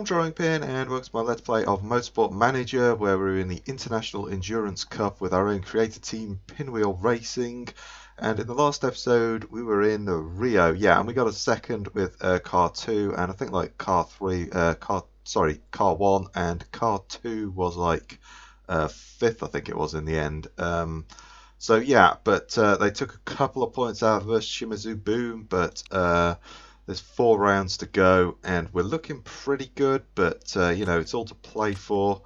I'm Drawing Pin and welcome to my Let's Play of Motorsport Manager, where we're in the International Endurance Cup with our own creator team, Pinwheel Racing. And in the last episode we were in Rio, yeah, and we got a second with car 2, and I think like car 1 and car 2 was like 5th, I think it was in the end. So yeah, but they took a couple of points out of us, Shimizu Boom, but there's 4 rounds to go, and we're looking pretty good. But you know, it's all to play for.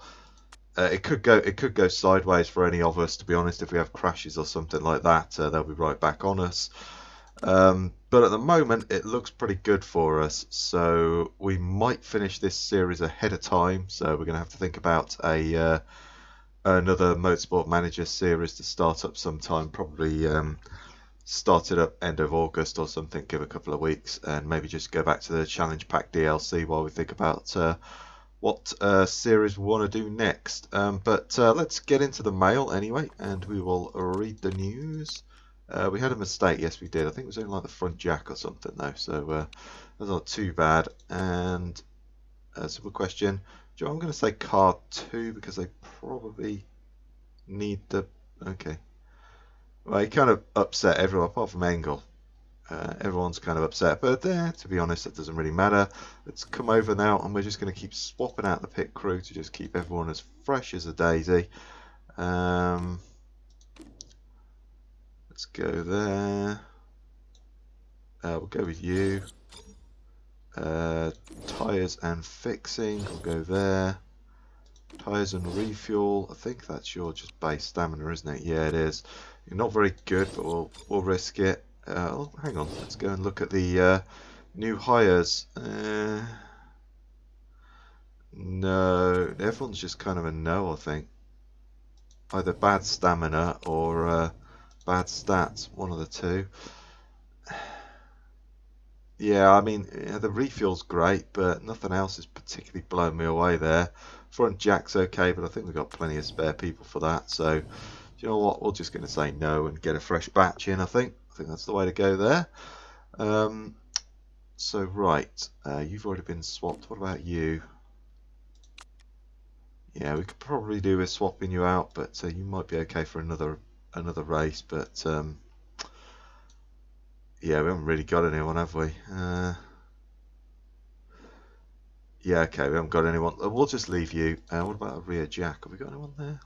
It could go sideways for any of us, to be honest. If we have crashes or something like that, they'll be right back on us. But at the moment, it looks pretty good for us. So we might finish this series ahead of time. So we're going to have to think about another Motorsport Manager series to start up sometime, probably. Start it up end of August or something, give a couple of weeks, and maybe just go back to the Challenge Pack DLC while we think about what series we want to do next. But let's get into the mail anyway, and we will read the news. We had a mistake, yes we did. I think it was only like the front jack or something though, so that's not too bad. And a simple question, Joe, I'm going to say car 2 because they probably need the... okay. Well, he kind of upset everyone apart from Engel. Everyone's kind of upset, but to be honest, that doesn't really matter. Let's come over now, and we're just going to keep swapping out the pit crew to just keep everyone as fresh as a daisy. Let's go there. We'll go with you. Tyres and fixing, we'll go there. Tyres and refuel, I think that's your just base stamina, isn't it? Yeah, it is. You're not very good, but we'll risk it. Oh, hang on, let's go and look at the new hires. No, everyone's just kind of a no, I think. Either bad stamina or bad stats, one of the two. Yeah, I mean, the refuel's great, but nothing else is particularly blowing me away there. Front jack's okay, but I think we've got plenty of spare people for that, so... you know what, we're just going to say no and get a fresh batch in, I think. I think that's the way to go there. So, right, you've already been swapped. What about you? Yeah, we could probably do with swapping you out, but you might be okay for another race. But, yeah, we haven't really got anyone, have we? Yeah, okay, we haven't got anyone. We'll just leave you. What about a rear jack? Have we got anyone there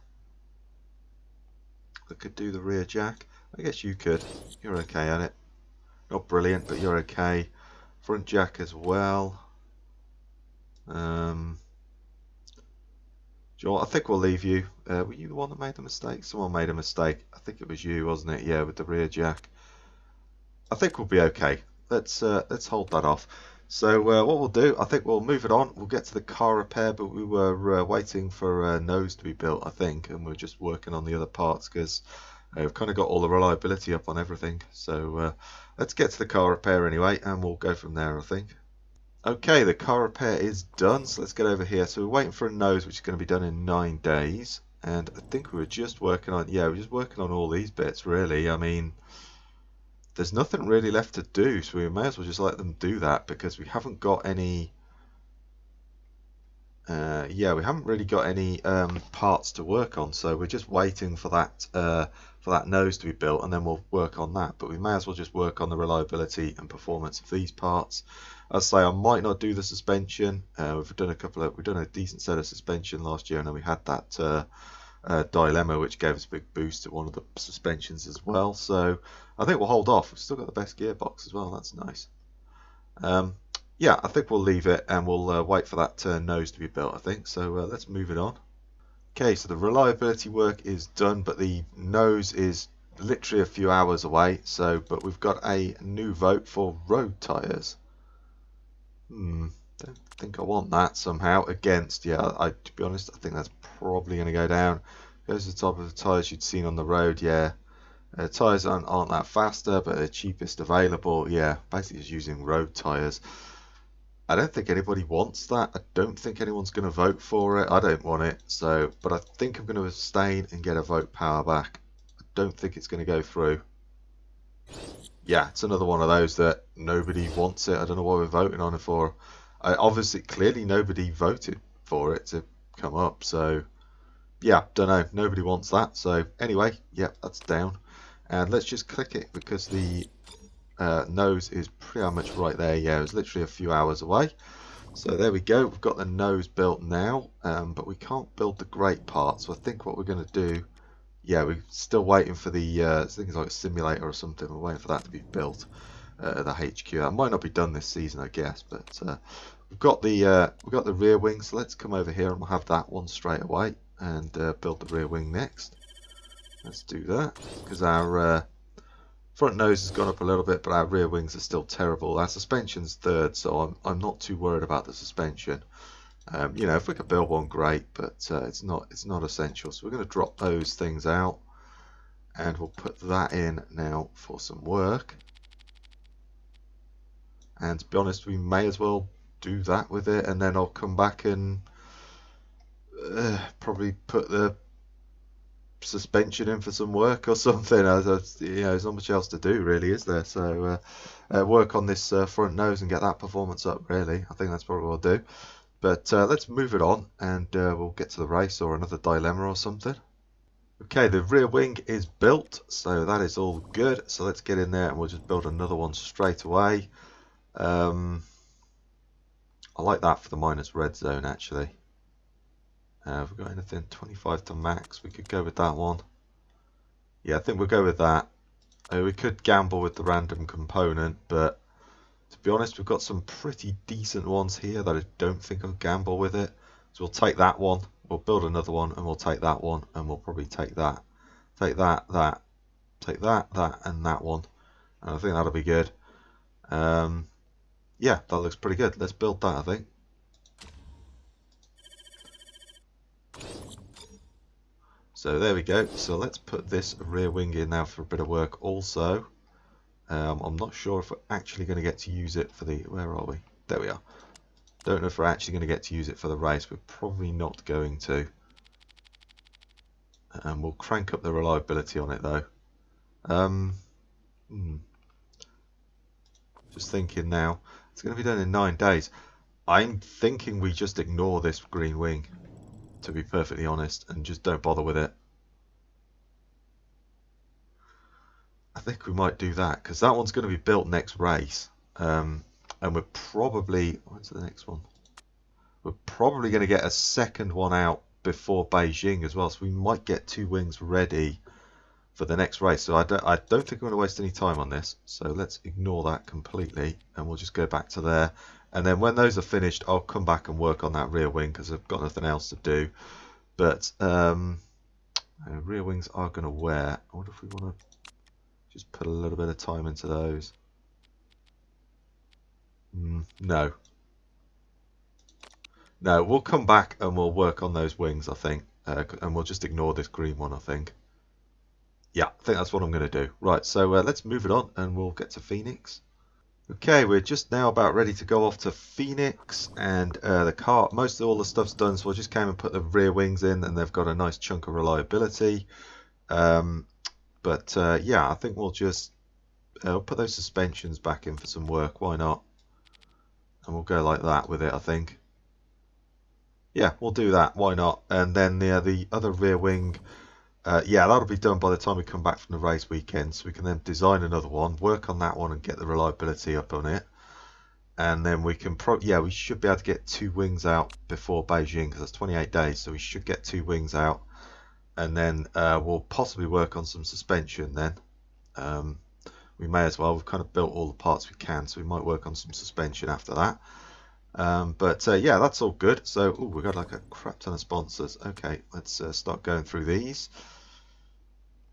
that could do the rear jack? I guess you could. You're okay at it. Not brilliant, but you're okay. Front jack as well. Do you know what? I think we'll leave you. Were you the one that made the mistake? Someone made a mistake. I think it was you, wasn't it? Yeah, with the rear jack. I think we'll be okay. Let's hold that off. So what we'll do, I think we'll move it on. We'll get to the car repair, but we were waiting for a nose to be built, I think, and we're just working on the other parts because we've kind of got all the reliability up on everything. So let's get to the car repair anyway, and we'll go from there, I think. Okay, the car repair is done, so let's get over here. So we're waiting for a nose, which is going to be done in 9 days, and I think we were just working on, yeah, we're just working on all these bits, really. I mean... there's nothing really left to do, so we may as well just let them do that because we haven't got any. Yeah, we haven't really got any parts to work on, so we're just waiting for that nose to be built, and then we'll work on that. But we may as well just work on the reliability and performance of these parts. As I say, I might not do the suspension. We've done a decent set of suspension last year, and then we had that. Dilemma, which gave us a big boost at one of the suspensions as well. So I think we'll hold off. We've still got the best gearbox as well. That's nice. Yeah, I think we'll leave it and we'll wait for that nose to be built, I think. So let's move it on. Okay, so the reliability work is done, but the nose is literally a few hours away. So, but we've got a new vote for road tyres. Don't think I want that somehow. Against, yeah, to be honest, I think that's probably going to go down. Goes to the top of the tyres you'd seen on the road, yeah. Tyres aren't that faster, but they're cheapest available. Yeah, basically just using road tyres. I don't think anybody wants that. I don't think anyone's going to vote for it. I don't want it. So, but I think I'm going to abstain and get a vote power back. I don't think it's going to go through. Yeah, it's another one of those that nobody wants it. I don't know why we're voting on it for. Obviously, clearly nobody voted for it to come up, so yeah, don't know. Nobody wants that. So anyway, yeah, that's down. And let's just click it because the nose is pretty much right there. Yeah, it was literally a few hours away. So there we go. We've got the nose built now, but we can't build the grate part. So I think what we're going to do, yeah, we're still waiting for the, I think it's like a simulator or something. We're waiting for that to be built at the HQ. That might not be done this season, I guess, but we've got the rear wing. So let's come over here and we'll have that one straight away and build the rear wing next. Let's do that because our front nose has gone up a little bit, but our rear wings are still terrible. Our suspension's third, so I'm not too worried about the suspension. You know, if we could build one, great, but it's not essential. So we're going to drop those things out, and we'll put that in now for some work. And to be honest, we may as well do that with it, and then I'll come back and probably put the suspension in for some work or something. You know, there's not much else to do really, is there? So work on this front nose and get that performance up really. I think that's probably what we'll do. But let's move it on and we'll get to the race or another dilemma or something. Okay, the rear wing is built, so that is all good. So let's get in there and we'll just build another one straight away. I like that for the minus red zone actually. Have we got anything 25 to max? We could go with that one. Yeah, I think we'll go with that. We could gamble with the random component, but to be honest, we've got some pretty decent ones here that I don't think I'll gamble with it. So we'll take that one, we'll build another one, and we'll take that one, and we'll probably take that. Take that, take that, and that one. And I think that'll be good. Yeah, that looks pretty good. Let's build that, I think. So there we go. So let's put this rear wing in now for a bit of work also. I'm not sure if we're actually going to get to use it for the... Where are we? There we are. Don't know if we're actually going to get to use it for the race. We're probably not going to. And we'll crank up the reliability on it though. Just thinking now. It's going to be done in 9 days. I'm thinking we just ignore this green wing, to be perfectly honest, and just don't bother with it. I think we might do that because that one's going to be built next race, and we're probably, when's the next one? We're probably going to get a second one out before Beijing as well, so we might get 2 wings ready for the next race. So I don't think we're going to waste any time on this, so let's ignore that completely and we'll just go back to there. And then when those are finished, I'll come back and work on that rear wing because I've got nothing else to do. But rear wings are going to wear. I wonder if we want to just put a little bit of time into those. No. No, we'll come back and we'll work on those wings, I think. And we'll just ignore this green one, I think. Yeah, I think that's what I'm going to do. Right, so let's move it on and we'll get to Phoenix. Okay, we're just now about ready to go off to Phoenix, and the car, most of all the stuff's done, so I just came and put the rear wings in, and they've got a nice chunk of reliability. But yeah, I think we'll just put those suspensions back in for some work, why not? And we'll go like that with it, I think. Yeah, we'll do that, why not? And then the other rear wing, yeah, that'll be done by the time we come back from the race weekend, so we can then design another one, work on that one and get the reliability up on it. And then we can, yeah, we should be able to get 2 wings out before Beijing, because that's 28 days, so we should get 2 wings out. And then we'll possibly work on some suspension then. We may as well, we've kind of built all the parts we can, so we might work on some suspension after that. But yeah, that's all good. So we've got like a crap ton of sponsors. Okay, let's start going through these.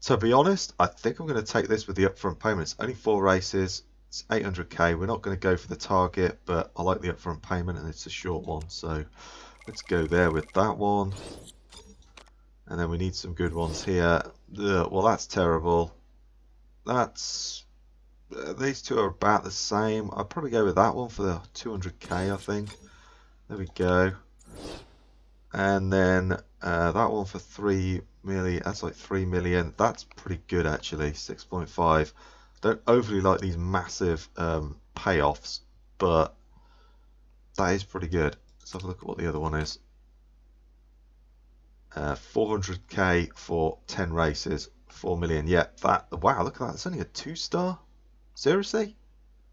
To be honest, I think I'm going to take this with the upfront payment. It's only 4 races. It's 800k. We're not going to go for the target, but I like the upfront payment and it's a short one. So let's go there with that one. And then we need some good ones here. Ugh, well, that's terrible. That's... these two are about the same. I'll probably go with that one for the 200k, I think. There we go. And then that one for 3 million. That's like 3 million. That's pretty good actually. 6.5. Don't overly like these massive payoffs, but That is pretty good. Let's have a look at what the other one is. 400k for 10 races, 4 million. Yeah, that. Wow, look at that. It's only a 2-star. Seriously?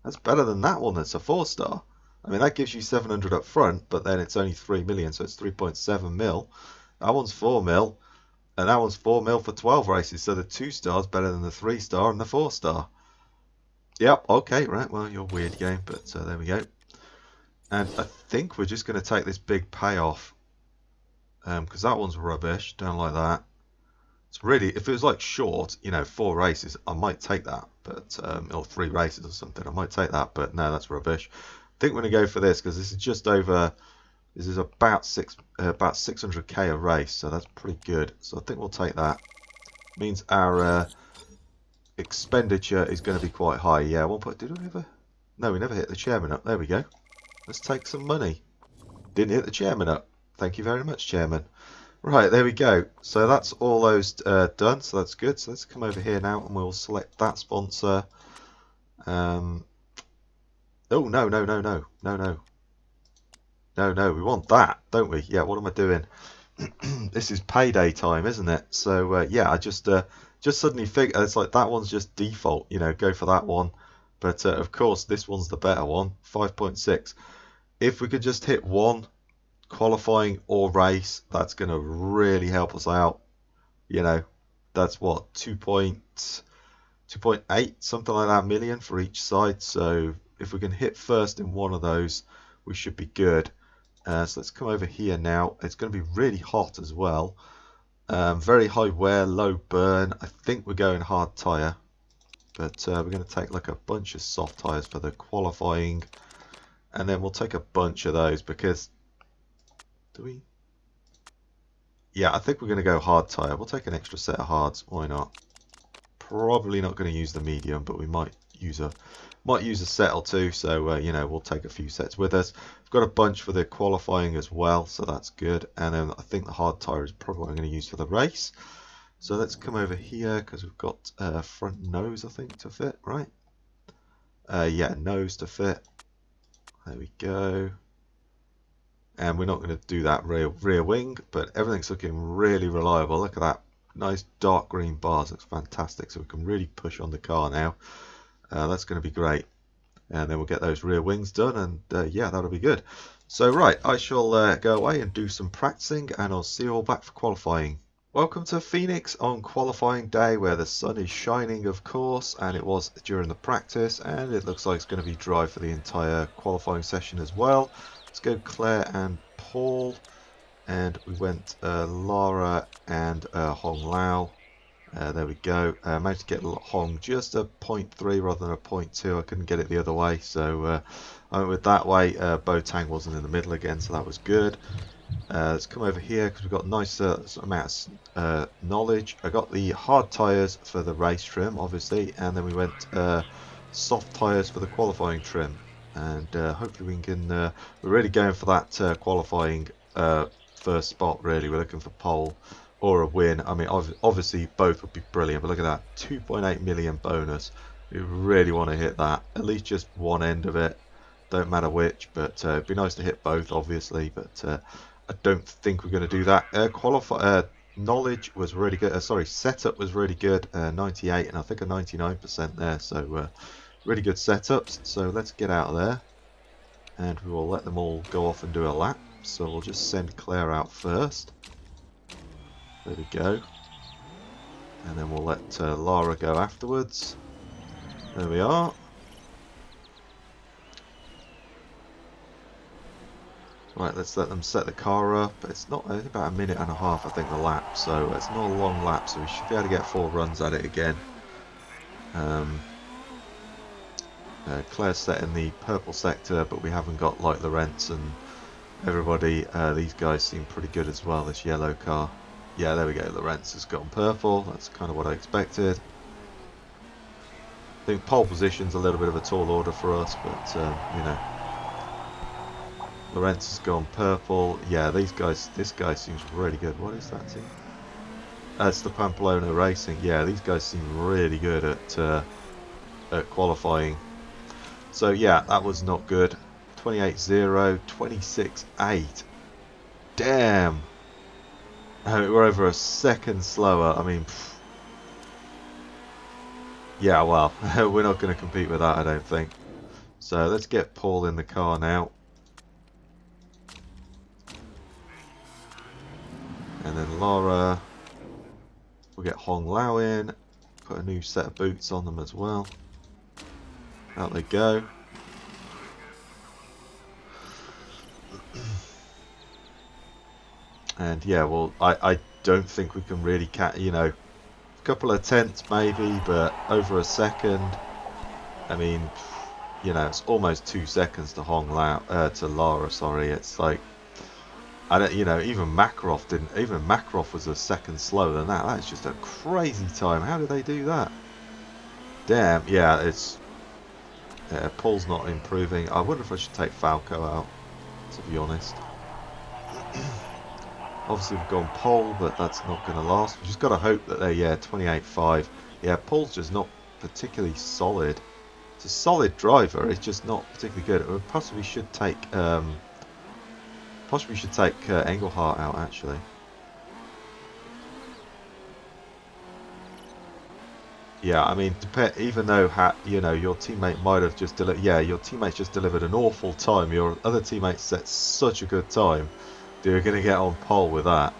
That's better than that one. That's a 4-star. I mean, that gives you 700 up front, but then it's only 3 million, so it's 3.7 mil. That one's 4 mil, and that one's 4 mil for 12 races. So the 2-star's better than the 3-star and the 4-star. Yep. Okay. Right. Well, you're a weird game, but there we go. And I think we're just going to take this big payoff, because that one's rubbish. Don't like that. It's really, if it was like short, you know, 4 races, I might take that, but or 3 races or something, I might take that. But no, that's rubbish. I think we're going to go for this because this is just over. This is about 600k a race, so that's pretty good. So I think we'll take that. Means our expenditure is going to be quite high. Yeah, did we ever? No, we never hit the chairman up. There we go. Let's take some money. Didn't hit the chairman up. Thank you very much, chairman. Right, there we go. So that's all those done. So that's good. So let's come over here now and we'll select that sponsor. Oh, no. No, we want that, don't we? Yeah, what am I doing? This is payday time, isn't it? So, yeah, I just suddenly figured, it's like that one's just default, you know, go for that one. But, of course, this one's the better one, 5.6. If we could just hit one qualifying or race, that's going to really help us out. You know, that's what, 2.8, something like that, million for each side. So if we can hit first in one of those, we should be good. So let's come over here now. It's going to be really hot as well. Very high wear, low burn. I think we're going hard tyre. But we're going to take like a bunch of soft tyres for the qualifying. And then we'll take a bunch of those because... Do we? Yeah, I think we're going to go hard tyre. We'll take an extra set of hards. Why not? Probably not going to use the medium, but we might use a set or two. So you know, we'll take a few sets with us. We've got a bunch for the qualifying as well, so that's good. And then I think the hard tyre is probably what I'm going to use for the race. So let's come over here because we've got front nose, I think, to fit, right? Yeah, nose to fit. There we go. And we're not going to do that rear wing, but everything's looking really reliable. Look at that. Nice dark green bars. Looks fantastic. So we can really push on the car now. That's going to be great. And then we'll get those rear wings done. And yeah, that'll be good. So right, I shall go away and do some practicing. And I'll see you all back for qualifying. Welcome to Phoenix on qualifying day where the sun is shining, of course. And it was during the practice. And it looks like it's going to be dry for the entire qualifying session as well. Let's go Claire and Paul, and we went Lara and Hong Lao. There we go. Managed to get Hong just a 0.3 rather than a 0.2. I couldn't get it the other way, so I went with that way. Bo Tang wasn't in the middle again, so that was good. Let's come over here because we've got nice amount of knowledge. I got the hard tyres for the race trim, obviously, and then we went soft tyres for the qualifying trim. And hopefully we can, we're really going for that qualifying first spot, really. We're looking for pole or a win. I mean, obviously both would be brilliant, but look at that, 2.8 million bonus. We really want to hit that, at least just one end of it. Don't matter which, but it'd be nice to hit both, obviously, but I don't think we're going to do that. Knowledge was really good, setup was really good, 98 and I think a 99% there, so... really good setups, so let's get out of there and we will let them all go off and do a lap. So we'll just send Claire out first. There we go. And then we'll let Lara go afterwards. There we are. Right, let's let them set the car up. It's not about a minute and a half, I think, the lap, so it's not a long lap, so we should be able to get 4 runs at it again. Claire's set in the purple sector, but we haven't got like Lawrence and everybody. These guys seem pretty good as well, this yellow car. Yeah, there we go, Lawrence has gone purple. That's kind of what I expected. I think pole position's a little bit of a tall order for us, but you know. Lawrence has gone purple. Yeah, these guys, this guy seems really good. What is that team? It's the Pamplona Racing. Yeah, these guys seem really good at qualifying. So yeah, that was not good. 28.0, 26.8. Damn. We're over a second slower. I mean, pff. Yeah, well, we're not going to compete with that, I don't think. So let's get Paul in the car now. And then Laura. We'll get Hong Lao in. Put a new set of boots on them as well. Out they go. And yeah, well, I don't think we can really you know, a couple of tenths maybe, but over a second. I mean, you know, it's almost 2 seconds to to Lara. Sorry, it's like I don't, you know, even Makarov didn't. Even Makarov was a second slower than that. That's just a crazy time. How did they do that? Damn. Yeah, it's. Paul's not improving. I wonder if I should take Falco out, to be honest. Obviously we've gone pole, but that's not going to last. We've just got to hope that they, 28.5. Yeah, Paul's just not particularly solid. It's a solid driver. It's just not particularly good. We possibly should take Engelhardt out actually. Yeah, I mean, even though you know, your teammate might have just your teammate's just delivered an awful time. Your other teammate set such a good time. You're going to get on pole with that.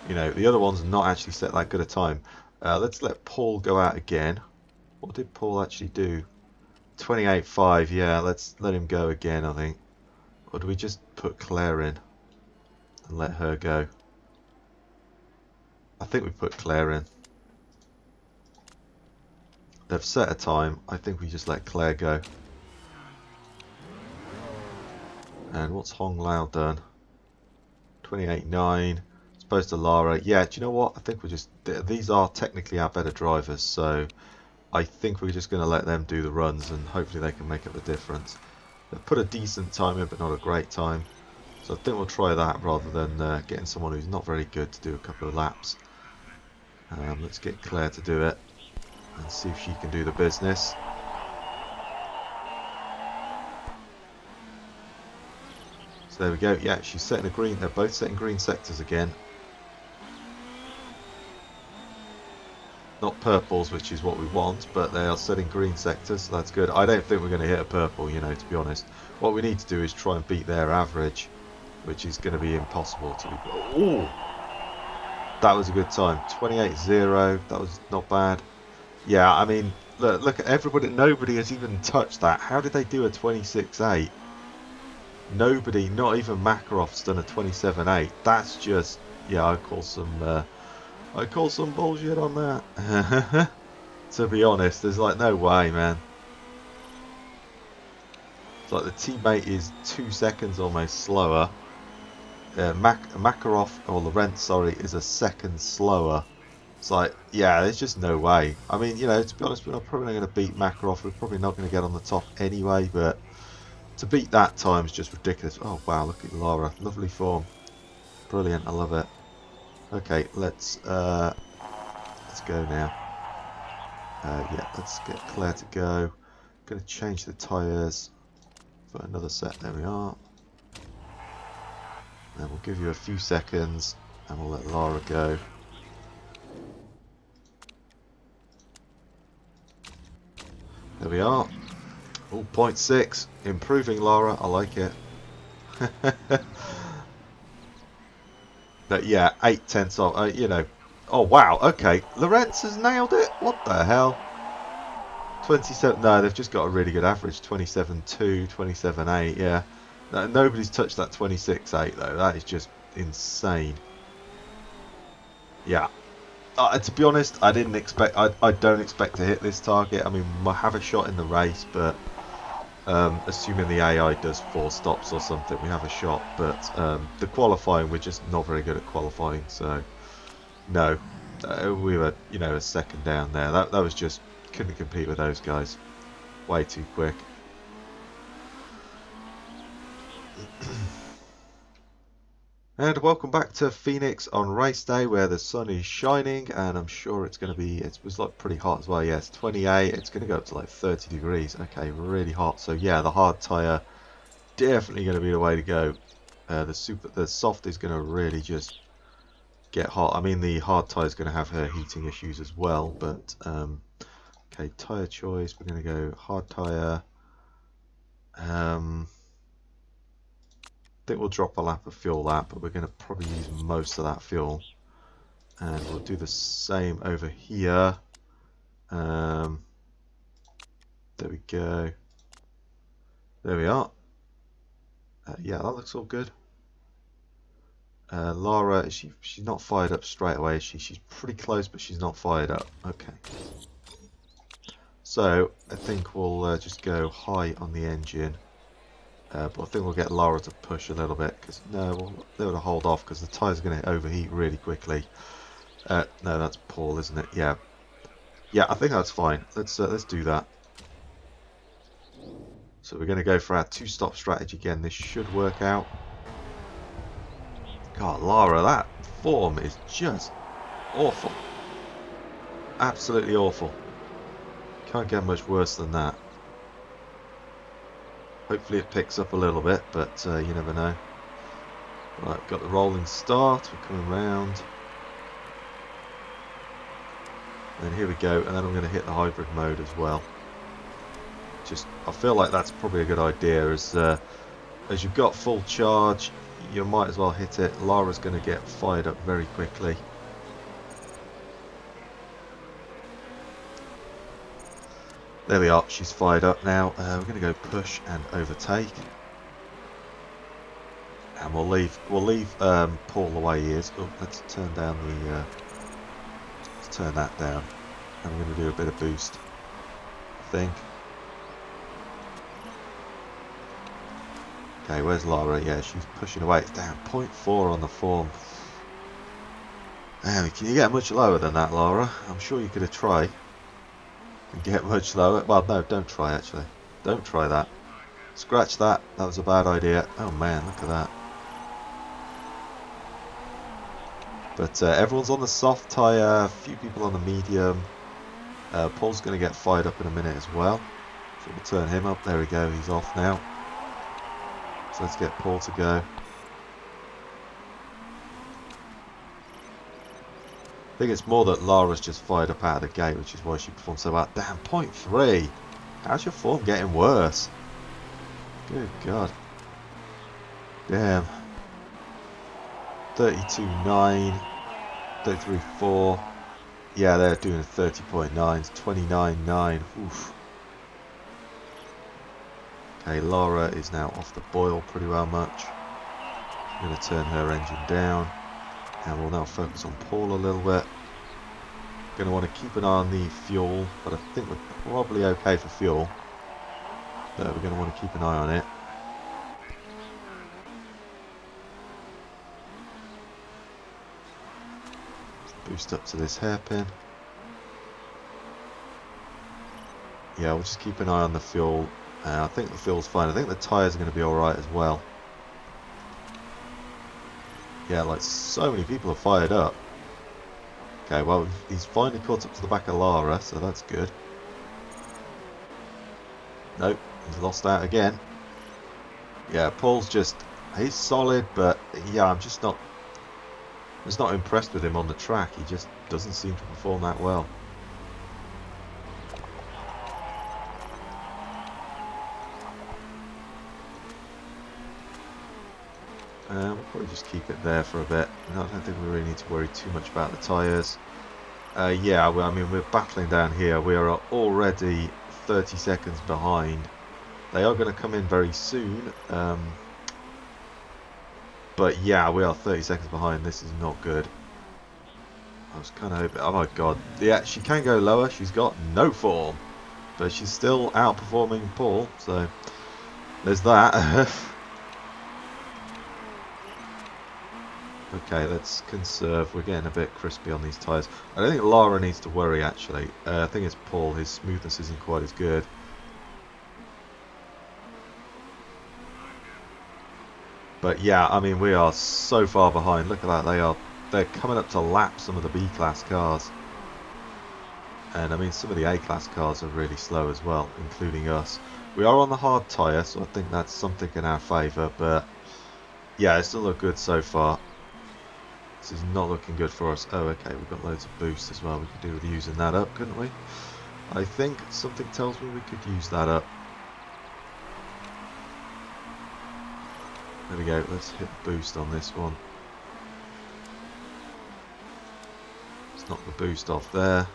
You know, the other one's not actually set that good a time. Let's let Paul go out again. What did Paul actually do? 28.5. Yeah, let's let him go again, I think. Or do we just put Claire in and let her go? I think we put Claire in. They've set a time. I think we just let Claire go. And what's Hong Lao done? 28.9. Supposed to Lara. Yeah, do you know what? I think we're just... These are technically our better drivers, so I think we're just going to let them do the runs and hopefully they can make up the difference. They've put a decent time in, but not a great time. So I think we'll try that rather than getting someone who's not very good to do a couple of laps. Let's get Claire to do it and see if she can do the business. So there we go. Yeah, she's setting a green. They're both setting green sectors again. Not purples, which is what we want, but they are setting green sectors, so that's good. I don't think we're going to hit a purple, you know, to be honest. What we need to do is try and beat their average, which is going to be impossible to be. Ooh! That was a good time. 28.0. That was not bad. Yeah, I mean, look at everybody. Nobody has even touched that. How did they do a 26.8? Nobody, not even Makarov's done a 27.8. That's just, yeah, I call some bullshit on that. To be honest, there's like no way, man. It's like the teammate is 2 seconds almost slower. Makarov, or Laurent, sorry, is a second slower. It's like, yeah, there's just no way. I mean, you know, to be honest, we're probably not going to beat Makarov. We're probably not going to get on the top anyway, but to beat that time is just ridiculous. Oh, wow, look at Lara. Lovely form. Brilliant, I love it. Okay, let's go now. Yeah, let's get Claire to go. Going to change the tyres for another set. There we are. And we'll give you a few seconds and we'll let Lara go. There we are. Oh, 0.6. Improving Lara. I like it. But yeah, 8/10 off. You know. Oh, wow. Okay. Lorenz has nailed it. What the hell? 27. No, they've just got a really good average. 27.2, 27.8. Yeah. No, nobody's touched that 26.8 though. That is just insane. Yeah. To be honest, I didn't expect. I don't expect to hit this target. I mean, we'll have a shot in the race, but assuming the AI does 4 stops or something, we have a shot. But the qualifying, we're just not very good at qualifying. So no, we were, you know, a second down there. That was just, couldn't compete with those guys. Way too quick. And welcome back to Phoenix on race day where the sun is shining, and I'm sure it's going to be, it was like pretty hot as well. Yeah, it's 28, it's going to go up to like 30 degrees. Okay, really hot. So yeah, the hard tyre definitely going to be the way to go. The soft is going to really just get hot. I mean, the hard tyre is going to have her heating issues as well, but okay, tyre choice, we're going to go hard tyre. I think we'll drop a lap of fuel that, but we're going to probably use most of that fuel. And we'll do the same over here. There we go. There we are. Yeah, that looks all good. Lara, she's not fired up straight away, is she? She's pretty close, but she's not fired up. Okay. So, I think we'll just go high on the engine. But I think we'll get Lara to push a little bit, because no, we'll be able to hold off, because the tyres are going to overheat really quickly. No, that's Paul, isn't it? Yeah. Yeah, I think that's fine. Let's do that. So we're going to go for our two-stop strategy again. This should work out. God, Lara, that form is just awful. Absolutely awful. Can't get much worse than that. Hopefully it picks up a little bit, but you never know. Right, we've got the rolling start. We're coming round. And here we go. And then I'm going to hit the hybrid mode as well. I feel like that's probably a good idea. As you've got full charge, you might as well hit it. Lara's going to get fired up very quickly. There we are, she's fired up now. We're going to go push and overtake. And we'll leave Paul the way he is. Oh, let's turn down the let's turn that down. And we're going to do a bit of boost, I think. Okay, where's Lara? Yeah, she's pushing away. It's down 0.4 on the form. Damn, can you get much lower than that, Lara? I'm sure you could have tried. And get much lower. Well, no, don't try actually. Don't try that. Scratch that. That was a bad idea. Oh man, look at that. But everyone's on the soft tyre. A few people on the medium. Paul's going to get fired up in a minute as well. So we'll turn him up. There we go. He's off now. So let's get Paul to go. I think it's more that Lara's just fired up out of the gate, which is why she performed so bad. Damn, 0.3. How's your form getting worse? Good God. Damn. 32.9. 33.4. Yeah, they're doing 30.9. 29.9. Oof. Okay, Lara is now off the boil pretty well much. I'm going to turn her engine down. And we'll now focus on Paul a little bit. Going to want to keep an eye on the fuel, but I think we're probably okay for fuel. But we're going to want to keep an eye on it. Boost up to this hairpin. Yeah, we'll just keep an eye on the fuel. I think the fuel's fine. I think the tyres are going to be alright as well. Yeah, like so many people are fired up. Okay, well, he's finally caught up to the back of Lara, so that's good. Nope, he's lost out again. Yeah, Paul's he's solid, but yeah, I'm just not impressed with him on the track. He just doesn't seem to perform that well. We'll probably just keep it there for a bit. I don't think we really need to worry too much about the tyres. Yeah, well, I mean, we're battling down here. We are already 30 seconds behind. They are going to come in very soon. But yeah, we are 30 seconds behind. This is not good. I was kind of hoping... Oh my God. Yeah, she can go lower. She's got no form. But she's still outperforming Paul. So, there's that. Okay, let's conserve. We're getting a bit crispy on these tyres. I don't think Lara needs to worry, actually. I think it's Paul. His smoothness isn't quite as good. But yeah, I mean, we are so far behind. Look at that. They're coming up to lap some of the B-class cars. And I mean, some of the A-class cars are really slow as well, including us. We are on the hard tyre, so I think that's something in our favour. But yeah, it doesn't look good so far. This is not looking good for us. Oh, okay, we've got loads of boost as well. We could do with using that up, couldn't we? I think something tells me we could use that up. There we go. Let's hit boost on this one. Let's knock the boost off there.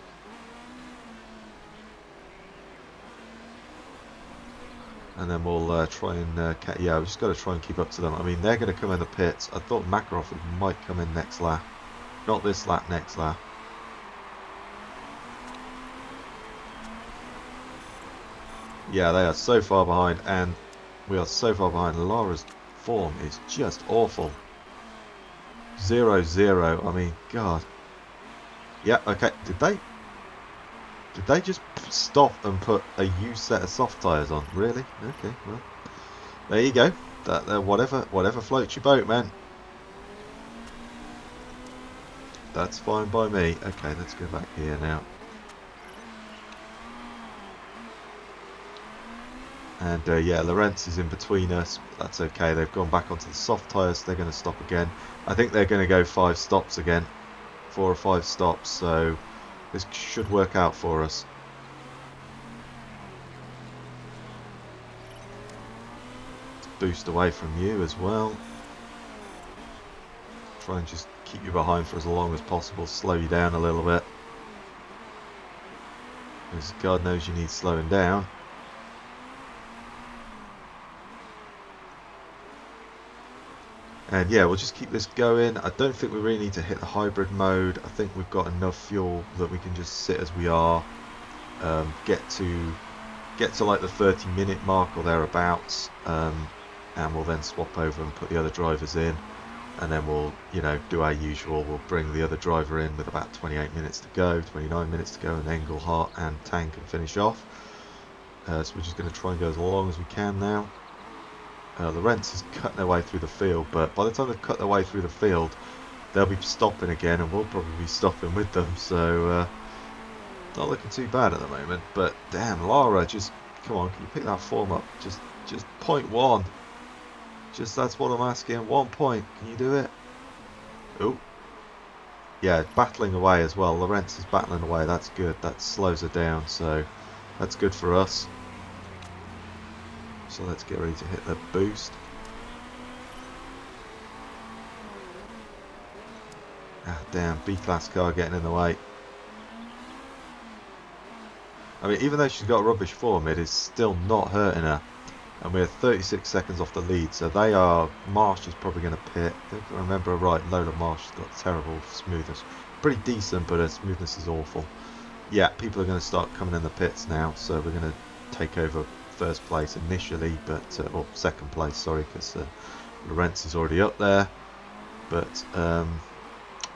And then we'll try and yeah, we've just got to try and keep up to them. I mean, they're going to come in the pits. I thought Makarov might come in next lap. Not this lap, next lap. Yeah, they are so far behind, and we are so far behind. Lara's form is just awful. 0-0. I mean, God. Yeah, okay. Did they just stop and put a used set of soft tyres on? Really? Okay, well, there you go. Whatever floats your boat, man. That's fine by me. Okay, let's go back here now. And yeah, Lorenz is in between us. That's okay. They've gone back onto the soft tyres. They're going to stop again. I think they're going to go 5 stops again. 4 or 5 stops. So this should work out for us. Let's boost away from you as well. Try and just keep you behind for as long as possible. Slow you down a little bit. Because God knows you need slowing down. And yeah, we'll just keep this going. I don't think we really need to hit the hybrid mode. I think we've got enough fuel that we can just sit as we are. Get to like the 30-minute mark or thereabouts, and we'll then swap over and put the other drivers in, and then we'll, you know, do our usual. We'll bring the other driver in with about 28 minutes to go, 29 minutes to go, and Engelhardt and Tank can finish off. So we're just going to try and go as long as we can now. Lorenz is cutting their way through the field, but by the time they've cut their way through the field, they'll be stopping again, and we'll probably be stopping with them. So not looking too bad at the moment. But damn, Lara, just come on, can you pick that form up? Just 0.1. Just, that's what I'm asking. 1 point. Can you do it? Oh, yeah, battling away as well. Lorenz is battling away. That's good. That slows her down. So that's good for us. So let's get ready to hit the boost. Ah, damn, B-class car getting in the way. I mean, even though she's got rubbish form, it is still not hurting her. And we're 36 seconds off the lead, so they are... Marsh is probably going to pit. If I remember right, Lola Marsh has got terrible smoothness. Pretty decent, but her smoothness is awful. Yeah, people are going to start coming in the pits now, so we're going to take over first place initially, but or second place, sorry, because Lorenz is already up there. But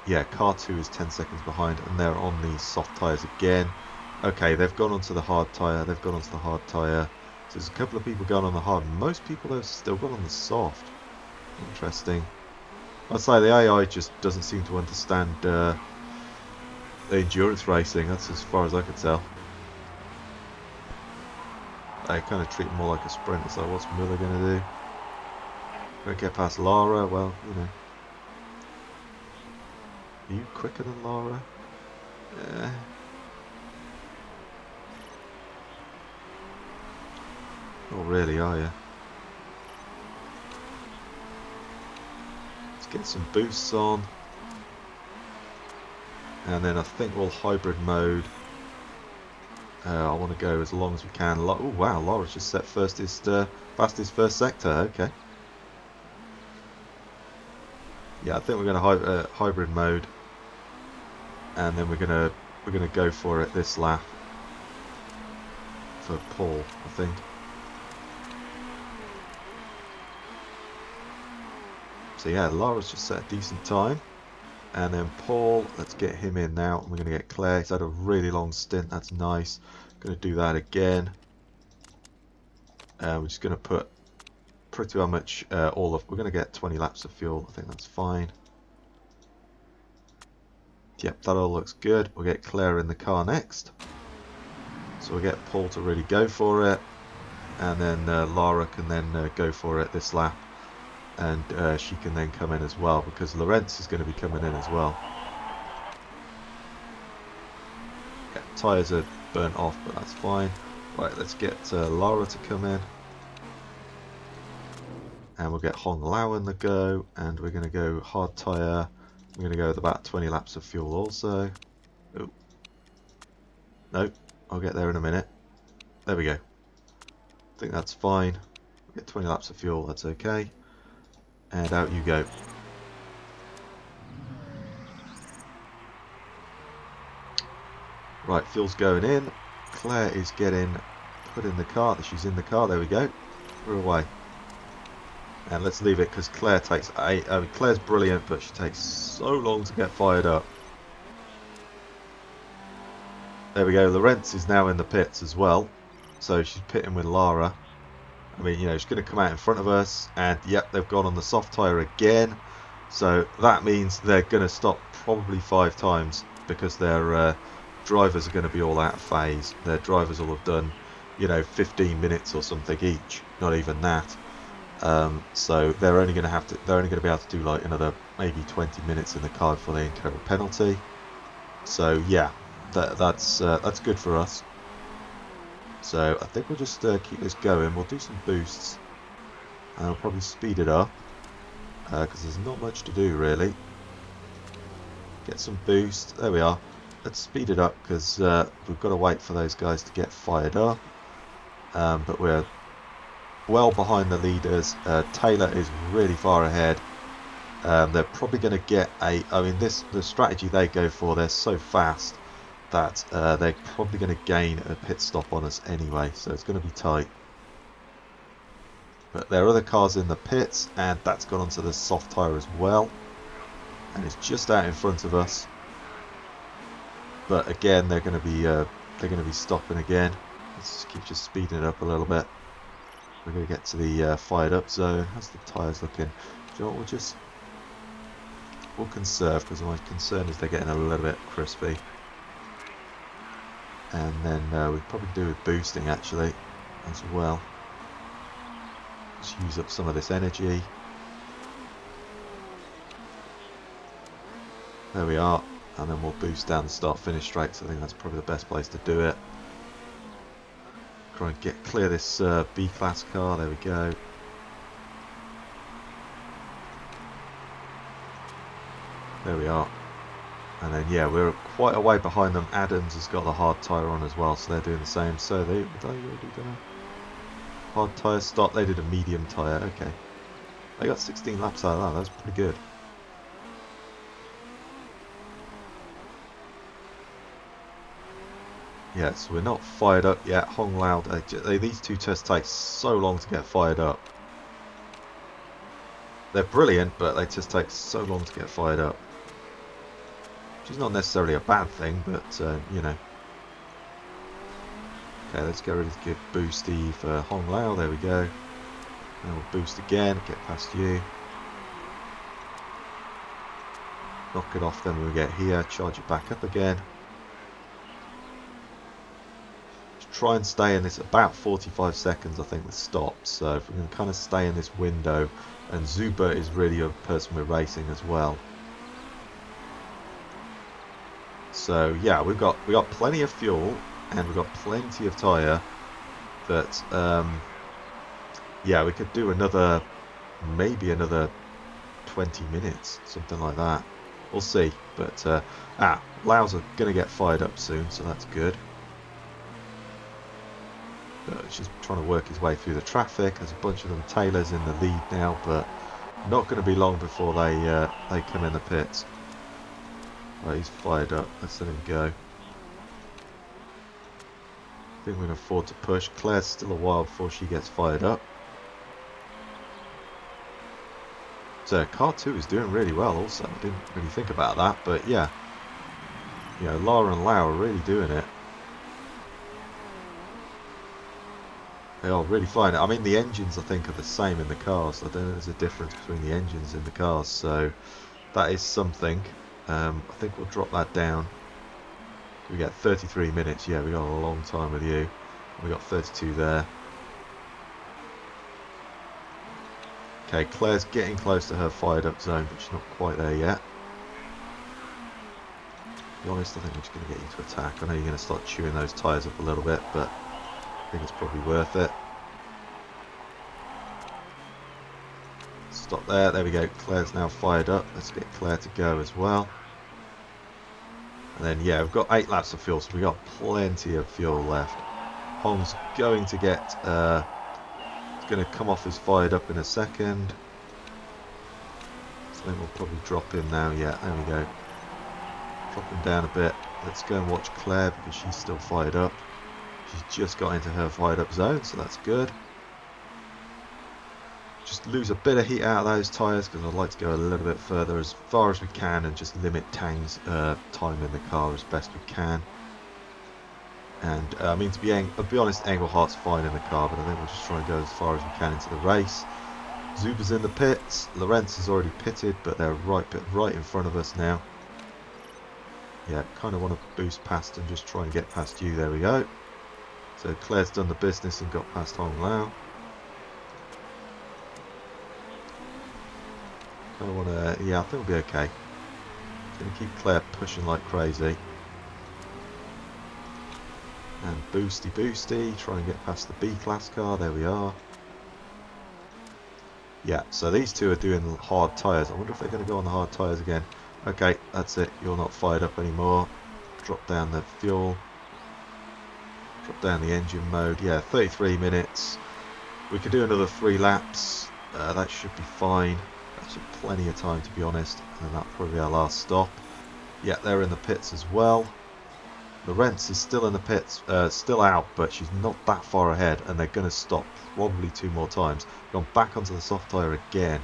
yeah, car 2 is 10 seconds behind, and they're on these soft tyres again. Okay, they've gone onto the hard tyre. They've gone onto the hard tyre. So there's a couple of people going on the hard. Most people have still gone on the soft. Interesting. I'd say the AI just doesn't seem to understand the endurance racing. That's as far as I could tell. They kind of treat it more like a sprint. It's like, what's Miller going to do? Going to get past Lara? Well, you know. Are you quicker than Lara? Yeah. Not really, are you? Let's get some boosts on. And then I think we'll hybrid mode. I want to go as long as we can. Oh wow, Laura's just set fastest first sector. Okay. Yeah, I think we're going to hybrid mode, and then we're gonna go for it this lap for Paul, I think. So yeah, Laura's just set a decent time. And then Paul, let's get him in now. We're going to get Claire. He's had a really long stint. That's nice. Going to do that again. We're just going to put pretty much all of. We're going to get 20 laps of fuel. I think that's fine. Yep, that all looks good. We'll get Claire in the car next. So we'll get Paul to really go for it. And then Lara can then go for it this lap. And she can then come in as well, because Lorenz is going to be coming in as well. Yeah, tyres are burnt off, but that's fine. Right, let's get Lara to come in. And we'll get Hong Lao in the go. And we're going to go hard tyre. We're going to go with about 20 laps of fuel also. Oh. Nope, I'll get there in a minute. There we go. I think that's fine. We'll get 20 laps of fuel, that's okay. And out you go. Right, fuel's going in. Claire is getting put in the car. She's in the car, there we go. We're away. And let's leave it because Claire takes Claire's brilliant, but she takes so long to get fired up. There we go. Lorenz is now in the pits as well, so she's pitting with Lara. I mean, you know, she's going to come out in front of us, and yep, they've gone on the soft tyre again. So that means they're going to stop probably 5 times because their drivers are going to be all out of phase. Their drivers will have done, you know, 15 minutes or something each. Not even that. So they're only going to be able to do like another maybe 20 minutes in the car before they incur a penalty. So yeah, that's good for us. So I think we'll just keep this going. We'll do some boosts and we'll probably speed it up because there's not much to do really. Get some boost. There we are. Let's speed it up because we've got to wait for those guys to get fired up. But we're well behind the leaders. Taylor is really far ahead. They're probably going to get a. I mean, the strategy they go for. They're so fast that they're probably going to gain a pit stop on us anyway. So it's going to be tight. But there are other cars in the pits, and that's gone onto the soft tyre as well, and it's just out in front of us. But again, they're going to be stopping again. Let's keep speeding it up a little bit. We're going to get to the fired up zone. How's the tyres looking? Do you know what, we'll conserve because my concern is they're getting a little bit crispy. And then we probably do with boosting actually as well. Just use up some of this energy. There we are. And then we'll boost down the start-finish straight. So I think that's probably the best place to do it. Try and clear this B-class car. There we go. There we are. And then yeah, we're quite a way behind them. Adams has got the hard tyre on as well, so they're doing the same. So they already done a hard tyre stop. They did a medium tyre. Okay, they got 16 laps out of that. That's pretty good. Yeah, so we're not fired up yet. Hong Lao, these two tests take so long to get fired up. They're brilliant, but they just take so long to get fired up. Which is not necessarily a bad thing, but, you know. Okay, let's get ready to give boosty for Hong Lao. There we go. And we'll boost again, get past you. Knock it off then when we get here, charge it back up again. Try and stay in this about 45 seconds, I think, the stop. So if we can kind of stay in this window, and Zuber is really a person we're racing as well. So yeah, we've got plenty of fuel and we've got plenty of tyre. But yeah, we could do maybe another 20 minutes, something like that. We'll see. But Laos are going to get fired up soon, so that's good. He's just trying to work his way through the traffic. There's a bunch of them. Taylor's in the lead now, but not going to be long before they come in the pits. Right, he's fired up. Let's let him go. I think we can afford to push. Claire's still a while before she gets fired up. So car 2 is doing really well also. I didn't really think about that, but yeah. You know, Lara and Lau are really doing it. They are really fine. I mean, the engines I think are the same in the cars. I don't know if there's a difference between the engines in the cars, so that is something. I think we'll drop that down. We get 33 minutes. Yeah, we got a long time with you. We got 32 there. Okay, Claire's getting close to her fired up zone, but she's not quite there yet. To be honest, I think I'm just going to get you to attack. I know you're going to start chewing those tyres up a little bit, but I think it's probably worth it. Stop there. There we go. Claire's now fired up. Let's get Claire to go as well. And then, yeah, we've got 8 laps of fuel, so we've got plenty of fuel left. Hong's going to get... he's going to come off his fired up in a second. So then we'll probably drop in now. Yeah, there we go. Drop him down a bit. Let's go and watch Claire because she's still fired up. She's just got into her fired up zone, so that's good. Just lose a bit of heat out of those tyres because I'd like to go a little bit further as far as we can and just limit Tang's time in the car as best we can. And I mean, to be honest, Englehart's fine in the car, but I think we'll just try and go as far as we can into the race. Zuba's in the pits. Lorenz has already pitted, but they're right in front of us now. Yeah, kind of want to boost past and just try and get past you. There we go. So Claire's done the business and got past Hong Lao. I want to, yeah, I think we'll be okay. Going to keep Claire pushing like crazy. And boosty, try and get past the B-class car. There we are. Yeah, so these two are doing hard tyres. I wonder if they're going to go on the hard tyres again. Okay, that's it. You're not fired up anymore. Drop down the fuel. Drop down the engine mode. Yeah, 33 minutes. We could do another 3 laps. That should be fine. That's plenty of time, to be honest. And that'll probably be our last stop. Yeah, they're in the pits as well. Lorenz is still in the pits, still out, but she's not that far ahead, and they're going to stop probably 2 more times. Gone back onto the soft tyre again.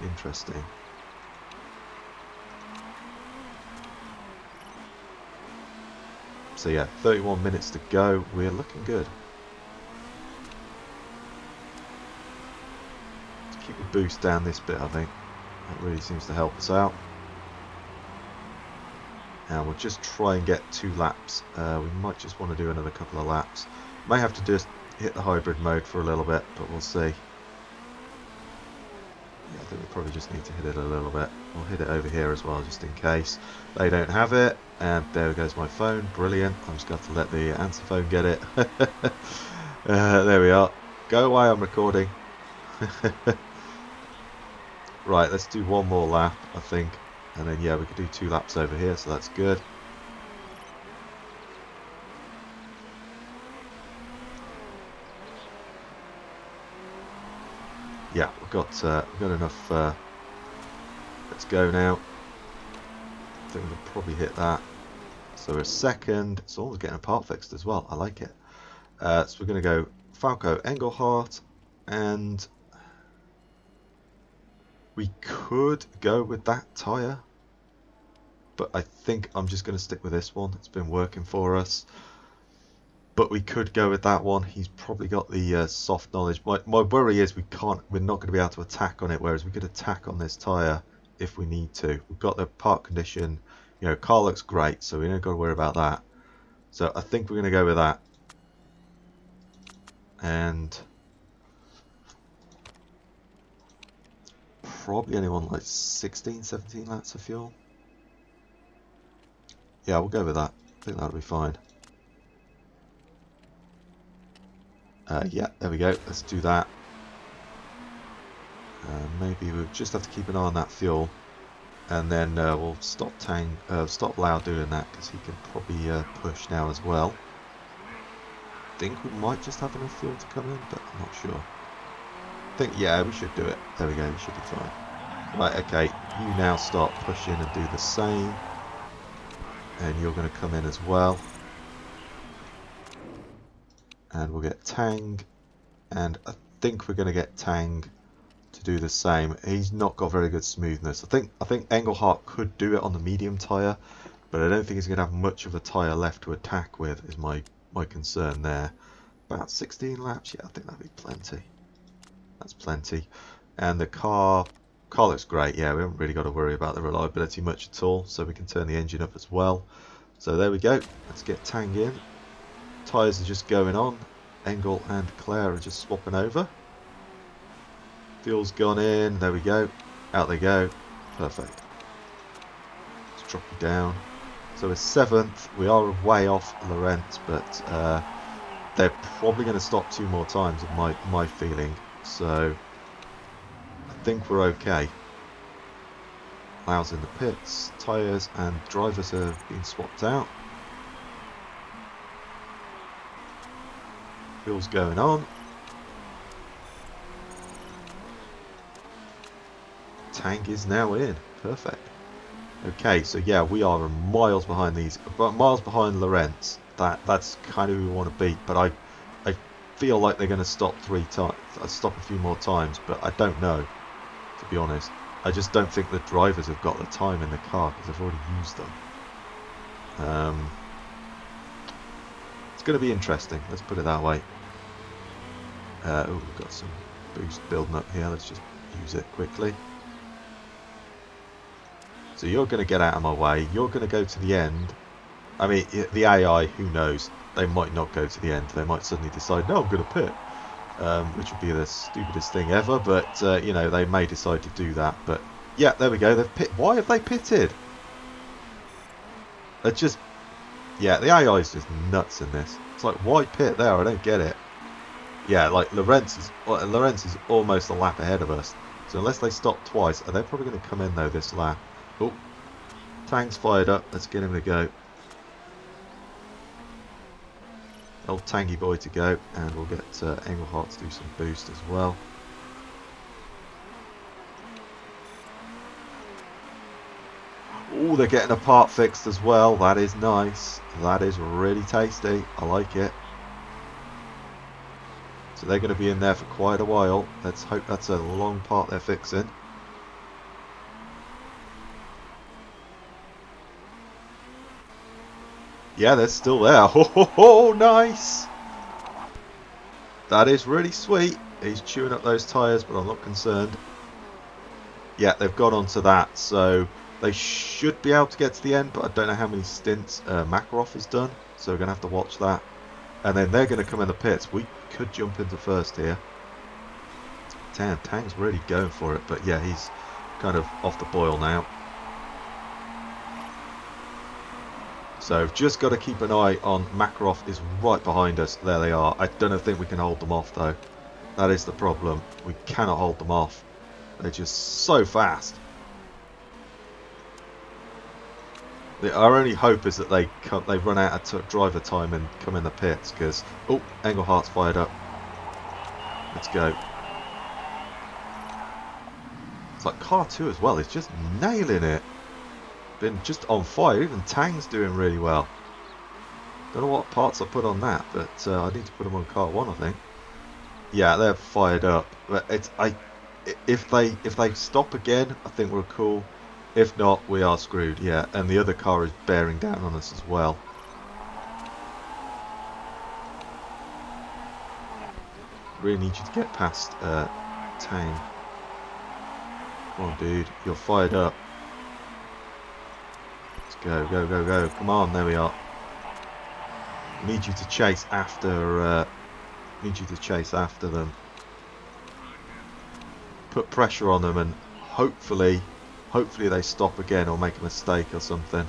Interesting. So yeah, 31 minutes to go. We're looking good. Let's keep a boost down this bit, I think. That really seems to help us out. And we'll just try and get 2 laps. We might just want to do another couple of laps. May have to just hit the hybrid mode for a little bit, but we'll see. Yeah, I think we probably just need to hit it a little bit. We'll hit it over here as well, just in case they don't have it. And there goes my phone. Brilliant. I'm just going to have to let the answer phone get it. There we are. Go away, I'm recording. Right, let's do 1 more lap, I think. And then, yeah, we could do 2 laps over here, so that's good. Yeah, we've got enough. Let's go now. I think we'll probably hit that. So we're second. It's almost getting a part fixed as well. I like it. So we're going to go Falco Engelhardt, and we could go with that tyre, but I think I'm just going to stick with this one. It's been working for us. But we could go with that one. He's probably got the soft knowledge. My worry is we're not going to be able to attack on it, whereas we could attack on this tyre if we need to. We've got the part condition. You know, car looks great, so we don't got to worry about that. So I think we're going to go with that. And probably only want like 16, 17 laps of fuel. Yeah, we'll go with that. I think that'll be fine. Yeah, there we go. Let's do that. Maybe we'll just have to keep an eye on that fuel, and then we'll stop Lau doing that because he can probably push now as well. I think we might just have enough fuel to come in, but I'm not sure. I think, yeah, we should do it. There we go. We should be fine. Right, okay. You now start pushing and do the same, and you're going to come in as well. And we'll get Tang, and I think we're going to get Tang to do the same. He's not got very good smoothness. I think Engelhardt could do it on the medium tyre, but I don't think he's going to have much of a tyre left to attack with, is my concern there. about 16 laps. Yeah, I think that'd be plenty. That's plenty. And the car looks great. Yeah, we haven't really got to worry about the reliability much at all, so we can turn the engine up as well. So there we go. Let's get Tang in. Tyres are just going on. Engel and Claire are just swapping over. Fuel's gone in. There we go. Out they go. Perfect. Let's drop you down. So we're 7th. We are way off Laurent, but they're probably going to stop 2 more times, my feeling. So I think we're okay. Lau's in the pits. Tyres and drivers have been swapped out. Fuel's going on. Tank is now in. Perfect. Okay, so yeah, we are miles behind these, miles behind Laurent. That's kind of who we want to beat, but I feel like they're going to stop 3 times, stop a few more times, but I don't know, to be honest. I just don't think the drivers have got the time in the car because they've already used them. It's going to be interesting, let's put it that way. Oh, we've got some boost building up here. Let's just use it quickly. So you're going to get out of my way. You're going to go to the end. I mean, the AI, who knows? They might not go to the end. They might suddenly decide, no, I'm going to pit. Which would be the stupidest thing ever. But, you know, they may decide to do that. But, yeah, there we go. They've pit. Why have they pitted? They're just... Yeah, the AI is just nuts in this. It's like, why pit there? I don't get it. Yeah, like, Lorenz is almost a lap ahead of us. So unless they stop twice, they're probably going to come in, though, this lap. Oh, Tang's fired up. Let's get him to go. Old Tangy boy to go, and we'll get Engelhardt to do some boost as well. Oh, they're getting a part fixed as well. That is nice. That is really tasty. I like it. So they're going to be in there for quite a while. Let's hope that's a long part they're fixing. Yeah, they're still there. Oh, nice. That is really sweet. He's chewing up those tyres, but I'm not concerned. Yeah, they've got onto that, so they should be able to get to the end, but I don't know how many stints Makarov has done, so we're going to have to watch that. And then they're going to come in the pits. We could jump into first here. Damn, Tang's really going for it, but yeah, he's kind of off the boil now. So just got to keep an eye on Makarov is right behind us. There they are. I don't think we can hold them off though. That is the problem. We cannot hold them off. They're just so fast. Our only hope is that they run out of driver time and come in the pits because... Oh, Engelhardt's fired up. Let's go. It's like car 2 as well. It's just nailing it. Been just on fire. Even Tang's doing really well. Don't know what parts I put on that, but I need to put them on car 1, I think. Yeah, they're fired up. But if they stop again, I think we're cool. If not, we are screwed. Yeah, and the other car is bearing down on us as well. Really need you to get past Tang. Come on, dude. You're fired up. Go, go, go, go. Come on, there we are. Need you to chase after them. Put pressure on them and hopefully they stop again or make a mistake or something.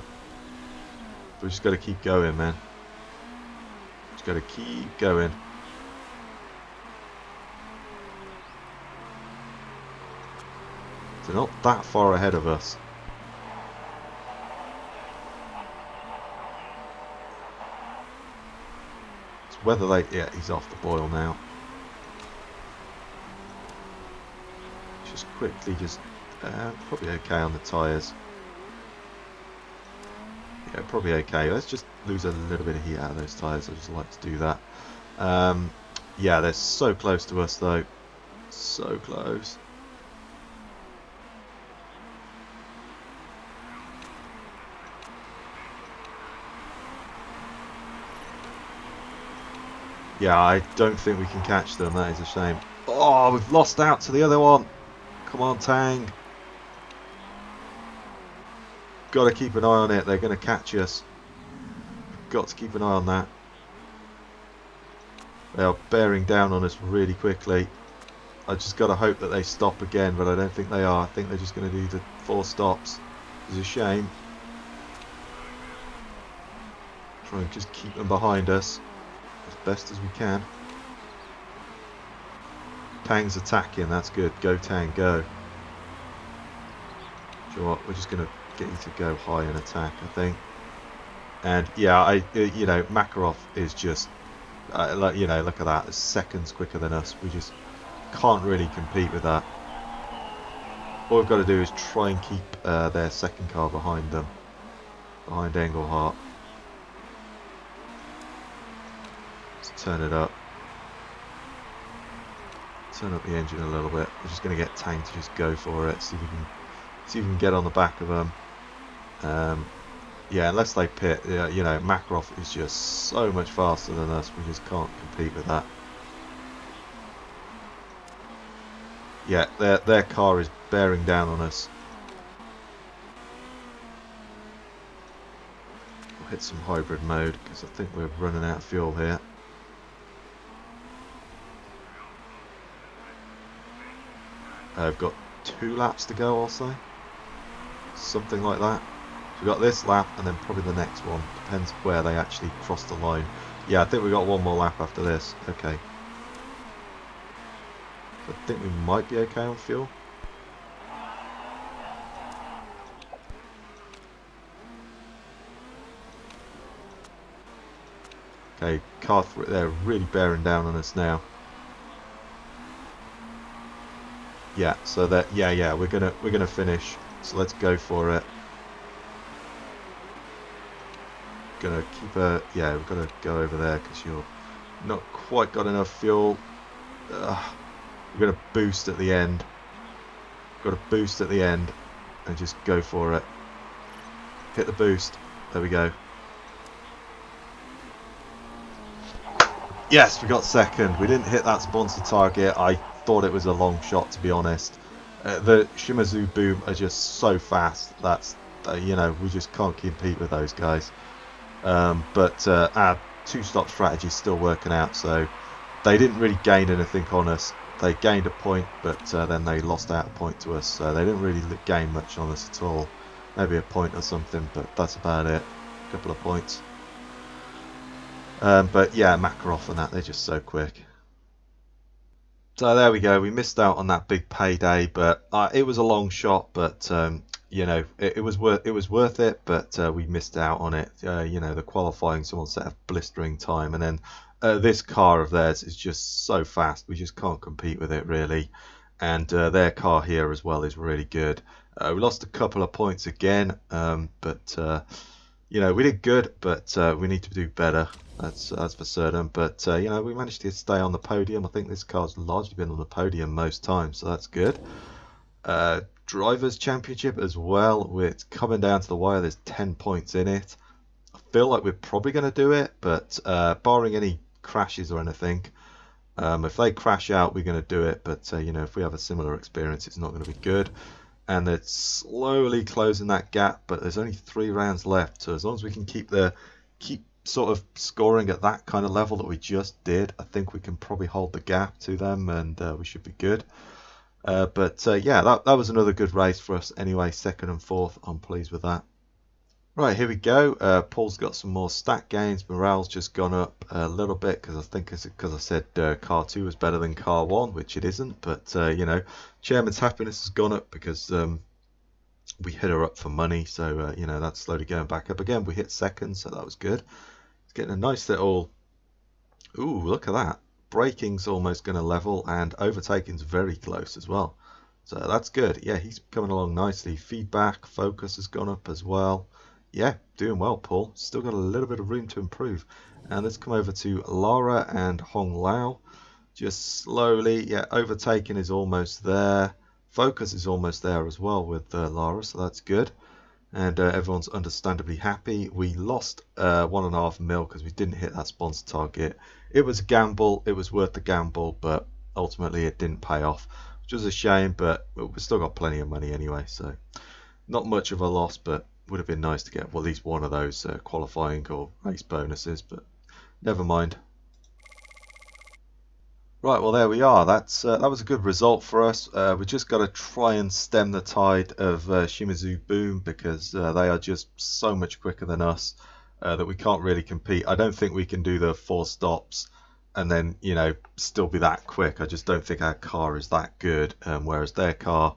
We just got to keep going, man. Just got to keep going. They're not that far ahead of us. Whether they... Yeah, he's off the boil now. Just quickly, probably okay on the tyres. Yeah, probably okay. Let's just lose a little bit of heat out of those tyres. I just like to do that. Yeah, they're so close to us though. So close. Yeah, I don't think we can catch them. That is a shame. Oh, we've lost out to the other one. Come on, Tang. Got to keep an eye on it. They're going to catch us. Got to keep an eye on that. They are bearing down on us really quickly. I just got to hope that they stop again, but I don't think they are. I think they're just going to do the 4 stops. It's a shame. Try and just keep them behind us as best as we can. Tang's attacking, that's good. Go Tang, go. Do you know what? We're just going to get you to go high and attack, I think. And yeah, you know, Makarov is just, like, you know, look at that. It's seconds quicker than us. We just can't really compete with that. All we've got to do is try and keep their second car behind them, behind Engelhardt. Let's turn it up. Turn up the engine a little bit. We're just going to get Tang to just go for it. See if we can get on the back of them. Yeah, unless they pit, you know, Makarov is just so much faster than us. We just can't compete with that. Yeah, their car is bearing down on us. We'll hit some hybrid mode because I think we're running out of fuel here. I've got 2 laps to go, I'll say. Something like that. So we've got this lap and then probably the next one. Depends where they actually cross the line. Yeah, I think we've got 1 more lap after this. Okay. So I think we might be okay on fuel. Okay, car through, they're really bearing down on us now. Yeah, so that we're gonna finish. So let's go for it. Gonna keep a we're gonna go over there because you're not quite got enough fuel. We're gonna boost at the end. Got to boost at the end and just go for it. Hit the boost. There we go. Yes, we got second. We didn't hit that sponsor target. I thought it was a long shot, to be honest. The Shimizu Boom are just so fast. That's you know, we just can't compete with those guys. But our 2-stop strategy is still working out. So they didn't really gain anything on us. They gained a point, but then they lost out a point to us. So they didn't really gain much on us at all. Maybe a point or something, but that's about it. A couple of points. But yeah, Makarov and that, they're just so quick. So there we go. We missed out on that big payday, but it was a long shot. But you know, it was worth it. But we missed out on it. You know, the qualifying, someone set a blistering time, and then this car of theirs is just so fast. We just can't compete with it really. And their car here as well is really good. We lost a couple of points again, but you know, we did good, but we need to do better. That's for certain. But you know, we managed to stay on the podium. I think this car's largely been on the podium most times, so that's good. Drivers' Championship as well. It's coming down to the wire. There's 10 points in it. I feel like we're probably going to do it, but barring any crashes or anything, if they crash out, we're going to do it. But you know, if we have a similar experience, it's not going to be good. And it's slowly closing that gap, but there's only 3 rounds left. So as long as we can keep sort of scoring at that kind of level that we just did, I think we can probably hold the gap to them, and we should be good. But yeah, that was another good race for us anyway. 2nd and 4th, I'm pleased with that. Right, here we go. Paul's got some more stat gains. Morale's just gone up a little bit because I think because I said car 2 was better than car 1, which it isn't. But you know, Chairman's happiness has gone up because we hit her up for money. So you know, that's slowly going back up again. We hit 2nd, so that was good. It's getting a nice little. Ooh, look at that! Braking's almost going to level, and overtaking's very close as well. So that's good. Yeah, he's coming along nicely. Feedback, focus has gone up as well. Yeah, doing well, Paul. Still got a little bit of room to improve. And let's come over to Lara and Hong Lao. Just slowly, yeah, overtaking is almost there. Focus is almost there as well with Lara, so that's good. And everyone's understandably happy. We lost 1.5 mil because we didn't hit that sponsor target. it was a gamble. It was worth the gamble, but ultimately it didn't pay off, which was a shame. But we still got plenty of money anyway, so not much of a loss. But would have been nice to get, well, at least one of those qualifying or race bonuses. But never mind. Right, well, there we are. That was a good result for us. We just got to try and stem the tide of Shimizu Boom, because they are just so much quicker than us that we can't really compete. I don't think we can do the 4 stops and then, still be that quick. I just don't think our car is that good, whereas their car,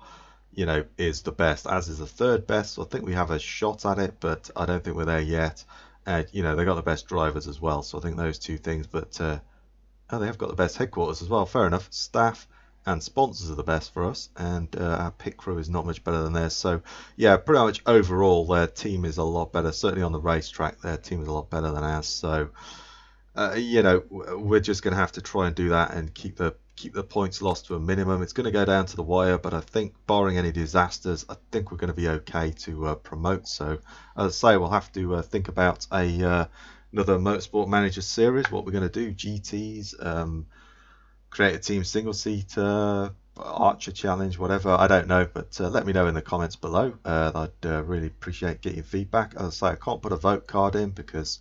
is the best, as is the third best. So I think we have a shot at it, but I don't think we're there yet. They got the best drivers as well, so I think those two things, but oh, they have got the best headquarters as well. Fair enough. Staff and sponsors are the best for us, and our pit crew is not much better than theirs. So, yeah, pretty much overall, their team is a lot better. Certainly on the racetrack, their team is a lot better than ours. So, we're just going to have to try and do that and keep the points lost to a minimum. It's going to go down to the wire, but I think, barring any disasters, I think we're going to be okay to promote. So, as I say, we'll have to think about another Motorsport Manager series. What we're going to do: GTs, create a team single seater, Archer Challenge, whatever. I don't know, but let me know in the comments below. I'd really appreciate getting feedback. As I say, I can't put a vote card in because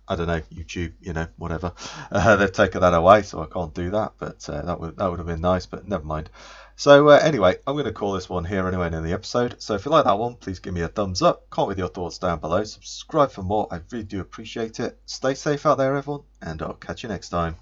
I don't know, YouTube, whatever. They've taken that away, so I can't do that. But that would have been nice, but never mind. So anyway, I'm going to call this one here anyway in the episode. So if you like that one, please give me a thumbs up. Comment with your thoughts down below. Subscribe for more. I really do appreciate it. Stay safe out there, everyone, and I'll catch you next time.